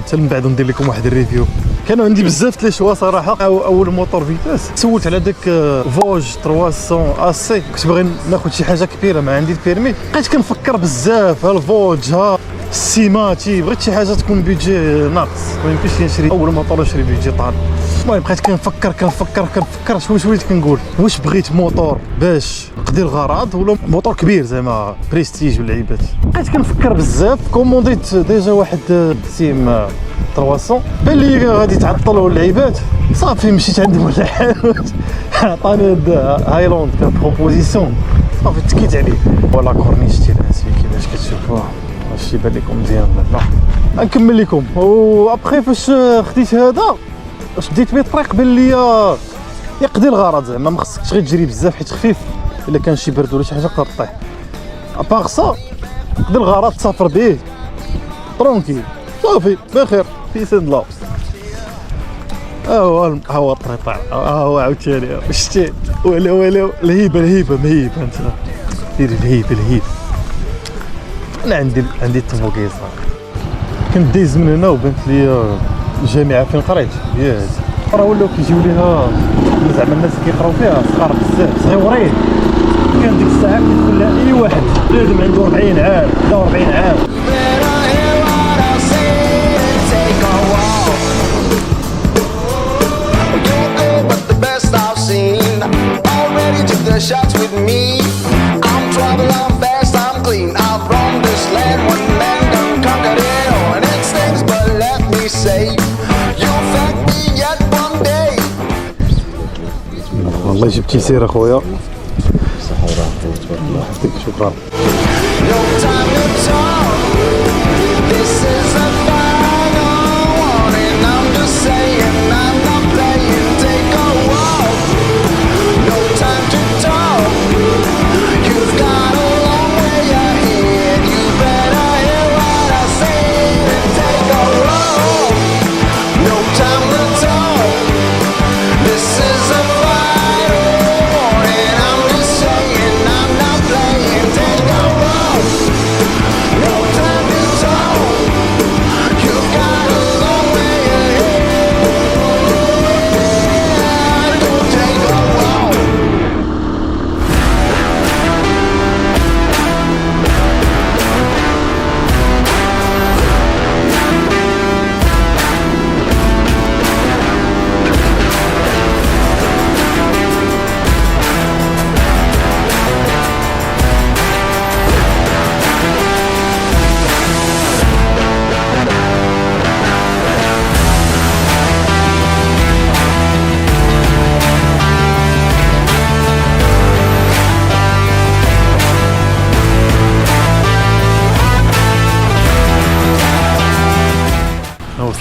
حتى من بعد ندير لكم واحد الريفيو. كانوا عندي بزاف لي شوا صراحه. اول موتور فيتاس سولت على داك فوج 300 اسي، كنت باغي ناخذ شي حاجه كبيره ما عندي البيرمي، بقيت كنفكر بزاف ها الفوج ها السيماتي، بغيت شي حاجه تكون بيجي ناقص، ما يمكنش نشري اول موتور نشري بيجي طال. المهم بقيت كنفكر شويه كنقول واش بغيت موتور باش نقضي الغرض ولا موتور كبير زعما بريستيج واللعيبات. بقيت كنفكر بزاف، كومونديت ديجا واحد سيم 300 بان لي غادي تعطل واللعيبات، صافي مشيت عند ولا حاجه عطاني هاد هايلاند كبروبوزيسيون، صافي تكيت عليه. ولا كورنيش ديال هاسي كيفاش كتشوفوها، هادشي بان لكم مزيان. لا نكمل لكم. وابخي فاش خديت هذا واش بديت بيه الطريق بان ليا يقضي الغرض، زعما ما خصكش غير تجري بزاف حيت خفيف، الا كان شي برد ولا شي حاجه قد طيح. اباغ سا يقضي الغرض، تسافر به ترونكيل صافي بخير في سند الله. ها هو الطريق، ها هو عاوتاني شتي ولا الهيبه مهيبه. انت دير الهيبه. انا عندي التفوكيصه، كنت دايز من هنا وبانت لي الجامعه فين قريت هي هادي، راه ولاو كيجيو ليها زعما الناس كيقراو فيها صغار بزاف صغيورين. كان ديك الساعه كيدخل لها اي واحد بنادم عنده 40 عام 40 عام. The shots with me. I'm trouble, I'm fast, I'm clean. I've roamed this land, one man done conquered it all. And it stings, but let me say, you'll thank me yet one day. والله جبتي سير اخويا، صحة وراحة تبارك الله يحفظك. شكرا. No time to talk. This is a final warning. I'm just saying, I'm not playing. Take a walk. No time to talk. You've got a long way ahead. You better hear what I say and take a walk. No time to talk. This is a final warning. I'm just saying, I'm not playing. Take a walk. No time to talk. You've got a long way ahead. Go take a walk.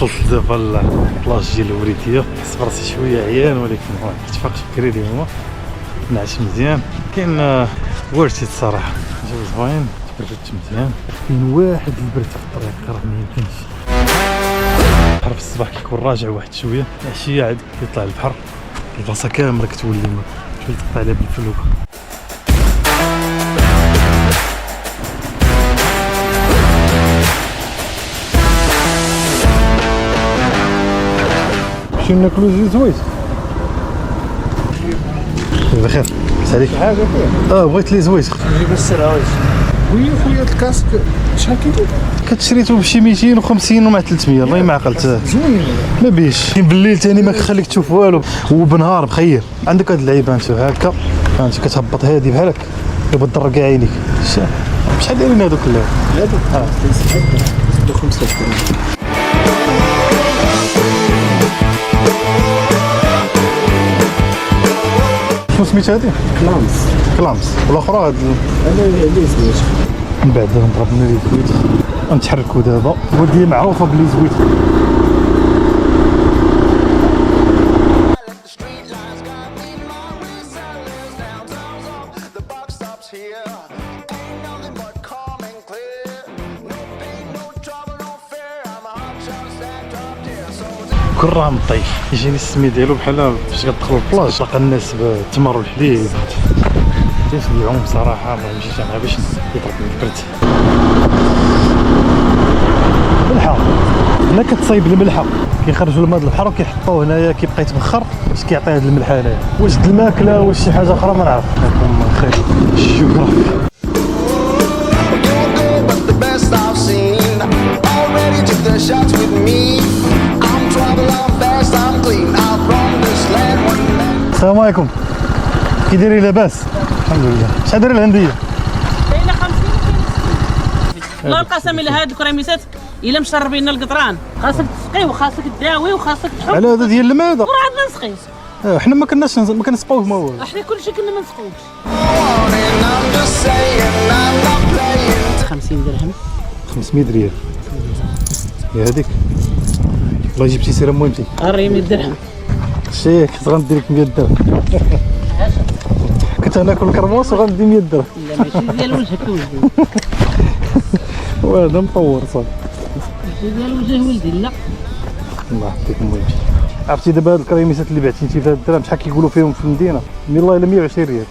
وصلت دابا للبلاج ديال الوريتيه، حس براسي شويه عيان ولكن المهم اتفاق بكري اليوم نعس مزيان. كاين ورشيت الصراحه، جو زوين، تبردت مزيان. كاين واحد البرد في الطريق راه ما يمكنش. البحر في الصباح كيكون راجع واحد شويه، العشيه عاد كيطلع البحر، البلاصه كامله كتولي شويه تقطع عليها بالفلوكه. نمشيو ناكلو زويت بخير. بس عليك حاجه فيها بغيت لي زويت. جيب السرعه وي خويا الكاسك شحال كيدير؟ كتشريتو بشي 250 ومع 300 الله ما عقلت. زوين ما بيش بالليل ثاني ما كيخليك تشوف والو، وبنهار بخير. عندك هاد اللعيبه انت هكا فهمتي، كتهبط هادي بحال هكا كيبدر كاع عينيك. شحال دايرين هادوك هادو كيسحبوا 5 شنو سميت هادي؟ كلامس والاخرى هاد انا اللي زويت. من بعد نضرب لنا لي زويت غنتحركوا دابا. ودي معروفه بلي زويت. The street lights got me my resellers downtown's on. The buck stops here. Ain't nothing but calm and clear. No pain, no trouble, no fear. I'm a hot shot stacked up here. So كل راه مطيش، يجيني السمي ديالو بحال فاش كتدخلوا البلاج تلقى الناس بالتمر والحليب. جيت اليوم صراحه ما مشيتش انا باش يضربني البرد. بالحق هنا كتصايب الملحه، كيخرجوا الماء د البحر وكيحطوه هنايا كيبقى يتبخر باش كيعطي هاد الملحه هنايا. واش د الماكله واش شي حاجه اخرى ما نعرف. الله خير. شكرا. You're good, but the best I've seen. Already took the shots with me. I'm trouble, I'm fast, I'm clean. I'm from this land one day. السلام عليكم. كي دايرين لاباس؟ الحمد لله. شحال دايره الهنديه؟ كاينه 50 والله القسم الا هاد الكريميسات الا مشربين القطران خاصك تسقي وخاصك تداوي وخاصك تحط على هذا ديال الماء هذا. وراه عندنا نسقي حنا ما كنسقاوش ما والو. احنا كلشي كنا ما نسقيوش. And I'm just saying, I'm not playing. 50 درهم 500 ريال. يا هذيك. والله جبتي سيره مهمتي. غير 100 درهم شيك غندير لك 100 درهم. كنت ناكل الكرموس وغندي 100 درهم. لا ماشي ديال وجهك ولدي، وهذا مطور صافي. ماشي ديال وجه ولدي لا. الله يعطيك مهمتي. عرفتي دابا هاد الكريميسات اللي بعتي انت في هاد الدرهم شحال كيقولوا فيهم في المدينه؟ والله الا 120 ريال.